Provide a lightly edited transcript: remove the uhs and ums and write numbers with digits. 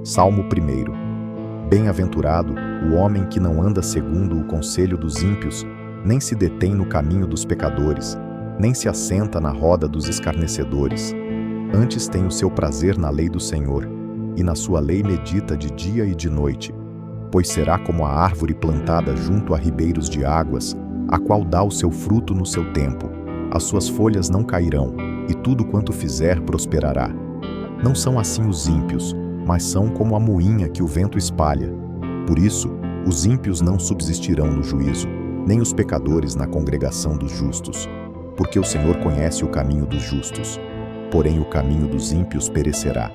Salmo 1. Bem-aventurado o homem que não anda segundo o conselho dos ímpios, nem se detém no caminho dos pecadores, nem se assenta na roda dos escarnecedores. Antes tem o seu prazer na lei do Senhor, e na sua lei medita de dia e de noite. Pois será como a árvore plantada junto a ribeiros de águas, a qual dá o seu fruto no seu tempo. As suas folhas não cairão, e tudo quanto fizer prosperará. Não são assim os ímpios, mas são como a moinha que o vento espalha. Por isso, os ímpios não subsistirão no juízo, nem os pecadores na congregação dos justos. Porque o Senhor conhece o caminho dos justos, porém o caminho dos ímpios perecerá.